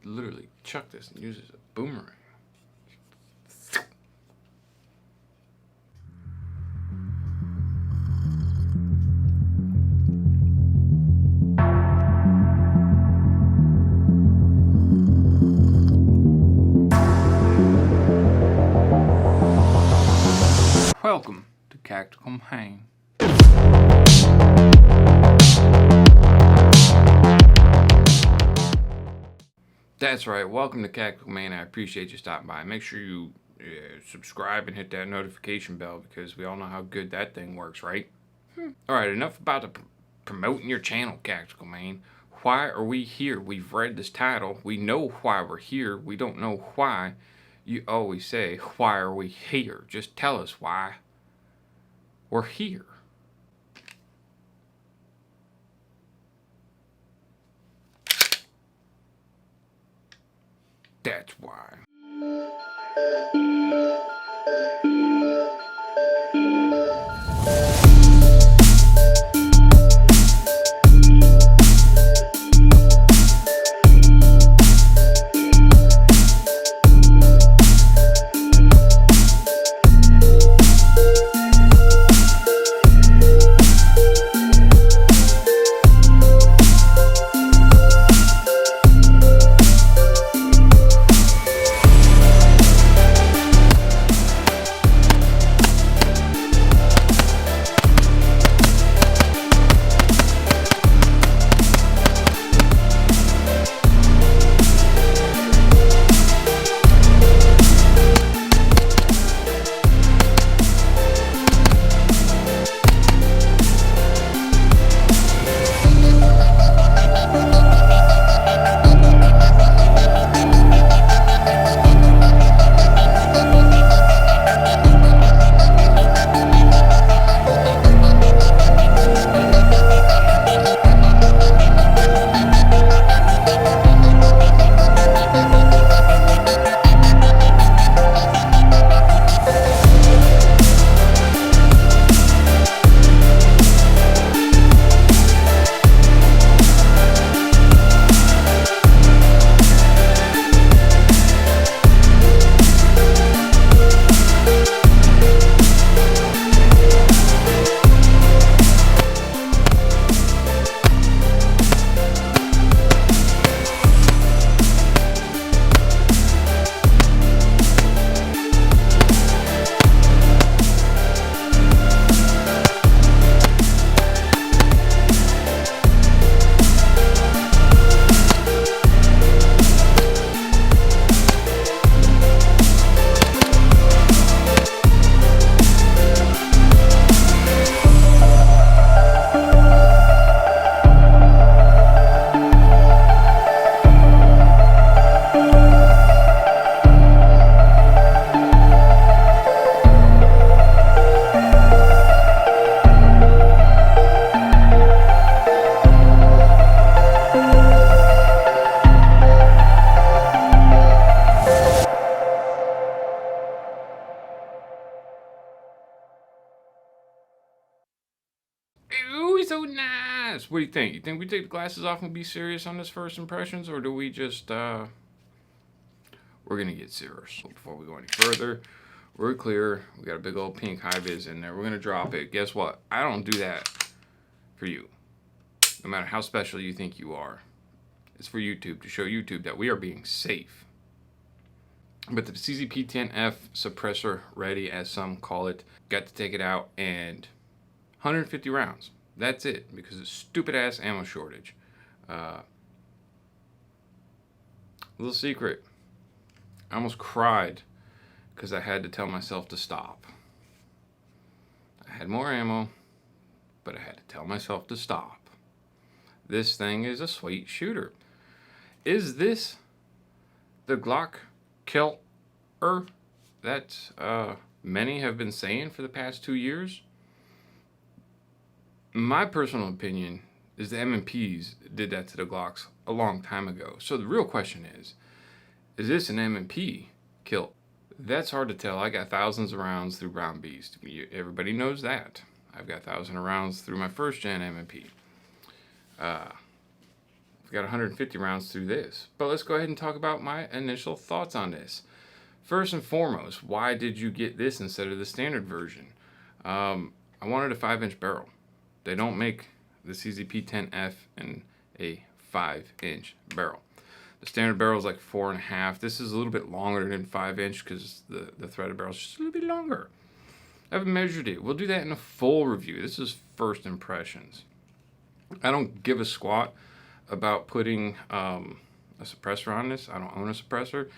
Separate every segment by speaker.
Speaker 1: literally chuck this and use it as a boomerang. Welcome to CACTICALMAIN. That's right, welcome to CACTICALMAIN. I appreciate you stopping by. Make sure you subscribe and hit that notification bell because we all know how good that thing works, right? Alright, enough about promoting your channel, CACTICALMAIN. Why are we here? We've read this title. We know why we're here. We don't know why. You always say, why are we here? Just tell us why we're here. That's why. Ooh, so nice. What do you think? You think we take the glasses off and be serious on this first impressions, or do we just, we're gonna get serious. Before we go any further, we're clear. We got a big old pink high vis in there. We're gonna drop it. Guess what? I don't do that for you. No matter how special you think you are. It's for YouTube, to show YouTube that we are being safe. But the P10F suppressor ready, as some call it, got to take it out, and 150 rounds. That's it, because of stupid ass ammo shortage. Little secret. I almost cried because I had to tell myself to stop. I had more ammo, but I had to tell myself to stop. This thing is a sweet shooter. Is this the Glock killer that many have been saying for the past 2 years? My personal opinion is the M&Ps did that to the Glocks a long time ago. So the real question is this an M&P kill? That's hard to tell. I got thousands of rounds through Brown Beast. Everybody knows that. I've got thousands of rounds through my first gen M&P. I've got 150 rounds through this. But let's go ahead and talk about my initial thoughts on this. First and foremost, why did you get this instead of the standard version? I wanted a 5-inch barrel. They don't make the P10F in a 5-inch barrel. The standard barrel is like 4.5. This is a little bit longer than 5-inch because the threaded barrel is just a little bit longer. I haven't measured it. We'll do that in a full review. This is first impressions. I don't give a squat about putting a suppressor on this. I don't own a suppressor.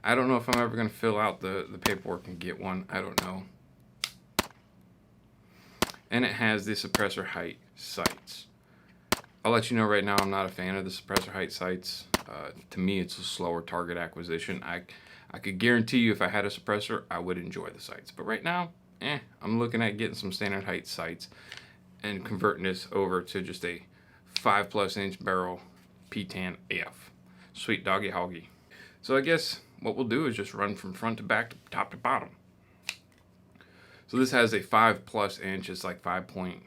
Speaker 1: I don't know if I'm ever going to fill out the paperwork and get one. I don't know. And it has the suppressor height sights. I'll let you know right now I'm not a fan of the suppressor height sights. To me, it's a slower target acquisition. I could guarantee you if I had a suppressor, I would enjoy the sights. But right now, I'm looking at getting some standard height sights and converting this over to just a 5+ inch barrel P10F. Sweet doggy hoggy. So I guess what we'll do is just run from front to back to top to bottom. So this has a 5+ inch. It's like 5.13,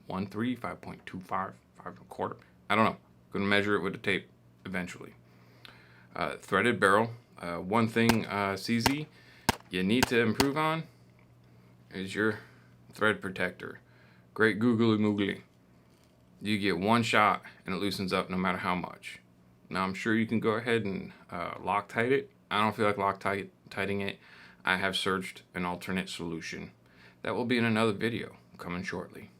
Speaker 1: 5.25, 5.25. I don't know. Gonna measure it with the tape eventually. Threaded barrel. One thing, CZ, you need to improve on is your thread protector. Great googly moogly. You get one shot and it loosens up no matter how much. Now I'm sure you can go ahead and Loctite it. I don't feel like Loctiting it. I have searched an alternate solution. That will be in another video coming shortly.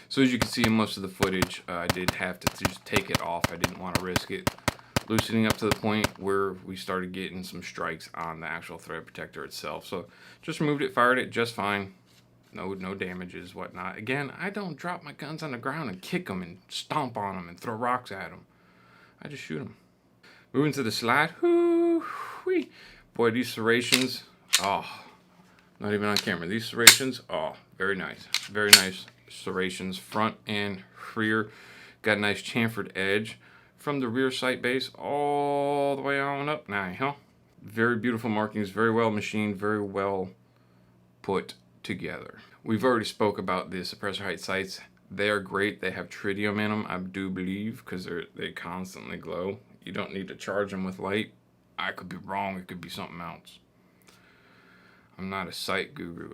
Speaker 1: So as you can see in most of the footage, I did have to just take it off. I didn't want to risk it loosening up to the point where we started getting some strikes on the actual thread protector itself. So just removed it, fired it just fine. No damages, whatnot. Again, I don't drop my guns on the ground and kick them and stomp on them and throw rocks at them. I just shoot them. Moving to the slide. Whoo-wee. Boy, these serrations, oh, not even on camera. These serrations, oh, very nice. Very nice serrations, front and rear. Got a nice chamfered edge from the rear sight base all the way on up now, huh? Very beautiful markings, very well machined, very well put together. We've already spoke about the suppressor height sights. They are great. They have tritium in them, I do believe, because they constantly glow. You don't need to charge them with light. I could be wrong. It could be something else. I'm not a sight guru.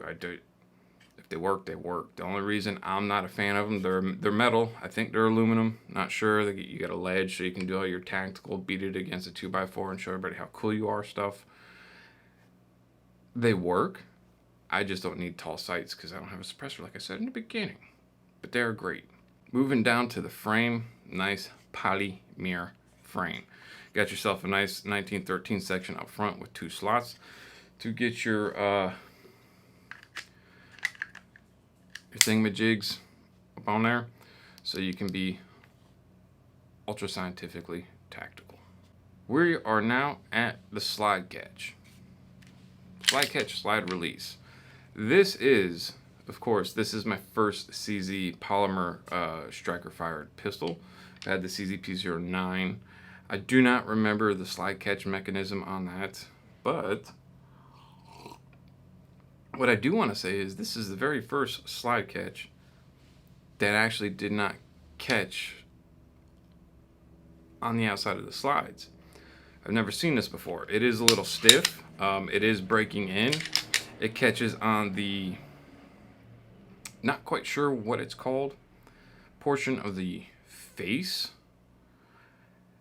Speaker 1: If they work, they work. The only reason I'm not a fan of them, they're metal. I think they're aluminum. Not sure. You got a ledge so you can do all your tactical, beat it against a 2x4 and show everybody how cool you are stuff. They work. I just don't need tall sights because I don't have a suppressor like I said in the beginning. But they're great. Moving down to the frame. Nice polymer frame. Got yourself a nice 1913 section up front with 2 slots to get your thingamajigs up on there so you can be ultra scientifically tactical. We are now at the slide catch. Slide catch, slide release. This is, of course, this is my first CZ polymer striker fired pistol. I had the CZ P09. I do not remember the slide catch mechanism on that, but what I do want to say is this is the very first slide catch that actually did not catch on the outside of the slides. I've never seen this before. It is a little stiff. It is breaking in. It catches on the, not quite sure what it's called, portion of the face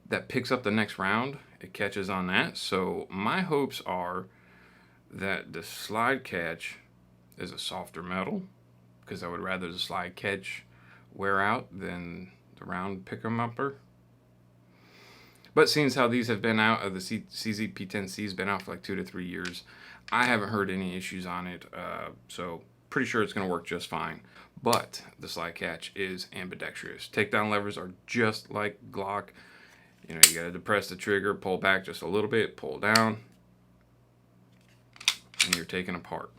Speaker 1: that picks up the next round. It catches on that. So my hopes are that the slide catch is a softer metal, because I would rather the slide catch wear out than the round pick 'em upper. But seeing as how these have been out, the CZ P10C has been out for like 2 to 3 years, I haven't heard any issues on it, so pretty sure it's going to work just fine. But the slide catch is ambidextrous. Takedown levers are just like Glock. You know, you got to depress the trigger, pull back just a little bit, pull down, and you're taken apart.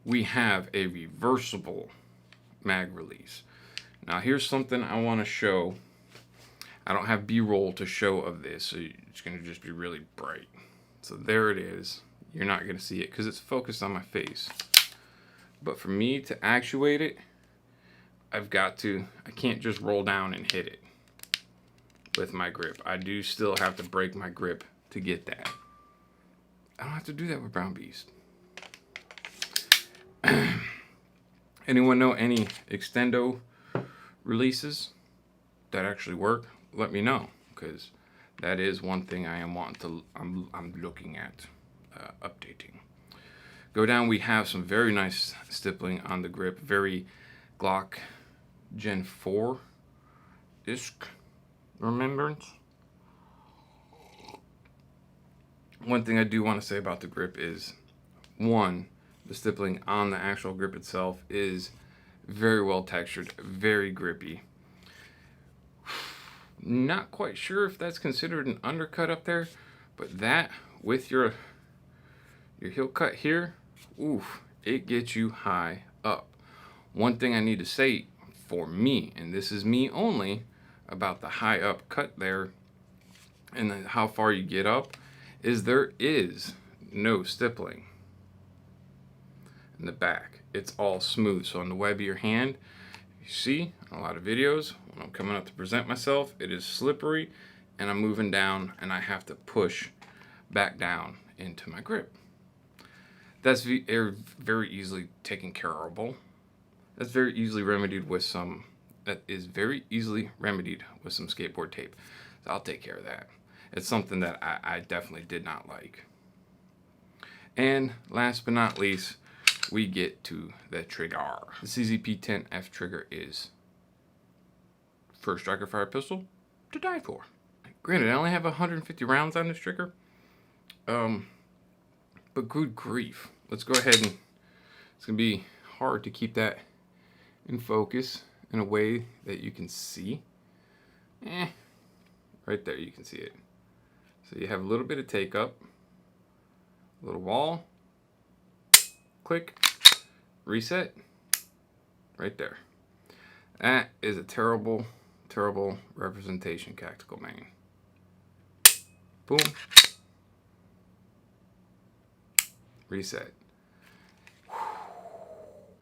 Speaker 1: We have a reversible mag release. Now here's something I want to show. I don't have B-roll to show of this, so it's going to just be really bright. So there it is. You're not going to see it because it's focused on my face. But for me to actuate it, I can't just roll down and hit it with my grip. I do still have to break my grip to get that. I don't have to do that with Brown Beast. Anyone know any extendo releases that actually work? Let me know, because that is one thing I am wanting to. I'm looking at updating. Go down. We have some very nice stippling on the grip. Very Glock Gen 4 ish remembrance. One thing I do want to say about the grip is, one, the stippling on the actual grip itself is very well textured, very grippy. Not quite sure if that's considered an undercut up there, but that with your heel cut here, oof, it gets you high up. One thing I need to say for me, and this is me only, about the high up cut there and then how far you get up, is there is no stippling in the back. It's all smooth. So on the web of your hand, you see a lot of videos when I'm coming up to present myself, it is slippery and I'm moving down and I have to push back down into my grip. That's very easily taken care of. That's very easily remedied with some, that is very easily remedied with some skateboard tape. So I'll take care of that. It's something that I definitely did not like. And last but not least, we get to the trigger. The P10F trigger is first striker fire pistol to die for. Granted, I only have 150 rounds on this trigger. But good grief. Let's go ahead and, it's gonna be hard to keep that in focus in a way that you can see. Right there you can see it. So you have a little bit of take up, a little wall, click, reset, right there. That is a terrible, terrible representation, Tactical Main. Boom. Reset.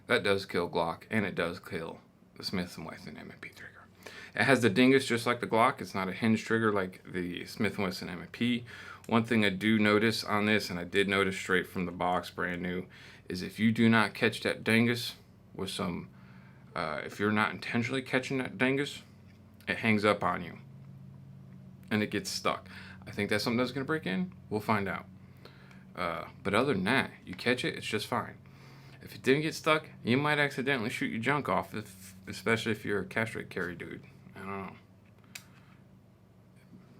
Speaker 1: That does kill Glock, and it does kill the Smith & Wesson M&P trigger. It has the dingus just like the Glock. It's not a hinge trigger like the Smith & Wesson M&P. One thing I do notice on this, and I did notice straight from the box, brand new, is if you do not catch that dingus with some, if you're not intentionally catching that dingus, it hangs up on you and it gets stuck. I think that's something that's going to break in. We'll find out. But other than that, you catch it, it's just fine. If it didn't get stuck, you might accidentally shoot your junk off, especially if you're a castrate carry dude. I don't know.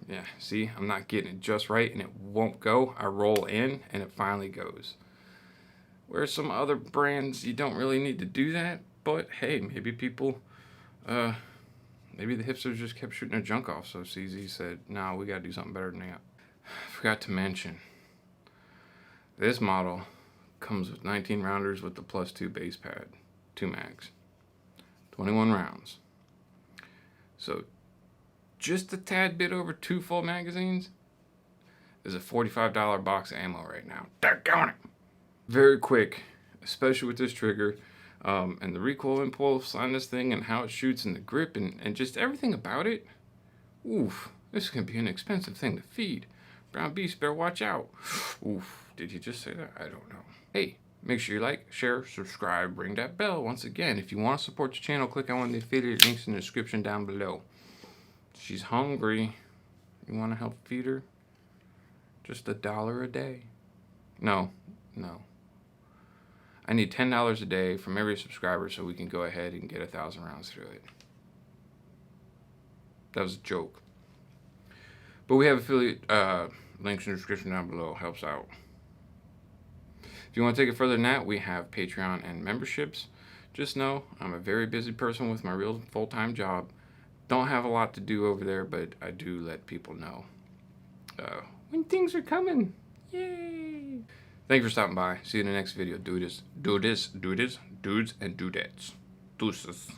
Speaker 1: Yeah, see, I'm not getting it just right and it won't go. I roll in and it finally goes. Whereas some other brands, you don't really need to do that. But hey, maybe people, maybe the hipsters just kept shooting their junk off. So CZ said, nah, we gotta do something better than that. Forgot to mention, this model comes with 19 rounders with the +2 base pad, 2 mags, 21 rounds. So just a tad bit over 2 full magazines is a $45 box of ammo right now. Daggone it! Very quick, especially with this trigger, and the recoil impulse on this thing and how it shoots and the grip and just everything about it. Oof, this is gonna be an expensive thing to feed. Brown Beast better watch out. Oof, did he just say that? I don't know. Hey, make sure you like, share, subscribe, ring that bell. Once again, if you want to support the channel, click on one of the affiliate links in the description down below. She's hungry. You want to help feed her? Just $1 a day. No. I need $10 a day from every subscriber so we can go ahead and get 1,000 rounds through it. That was a joke. But we have affiliate links in the description down below. Helps out. If you want to take it further than that, we have Patreon and memberships. Just know I'm a very busy person with my real full-time job. Don't have a lot to do over there, but I do let people know when things are coming. Yay! Thanks for stopping by. See you in the next video. Do this, dudes and dudettes. Deuces.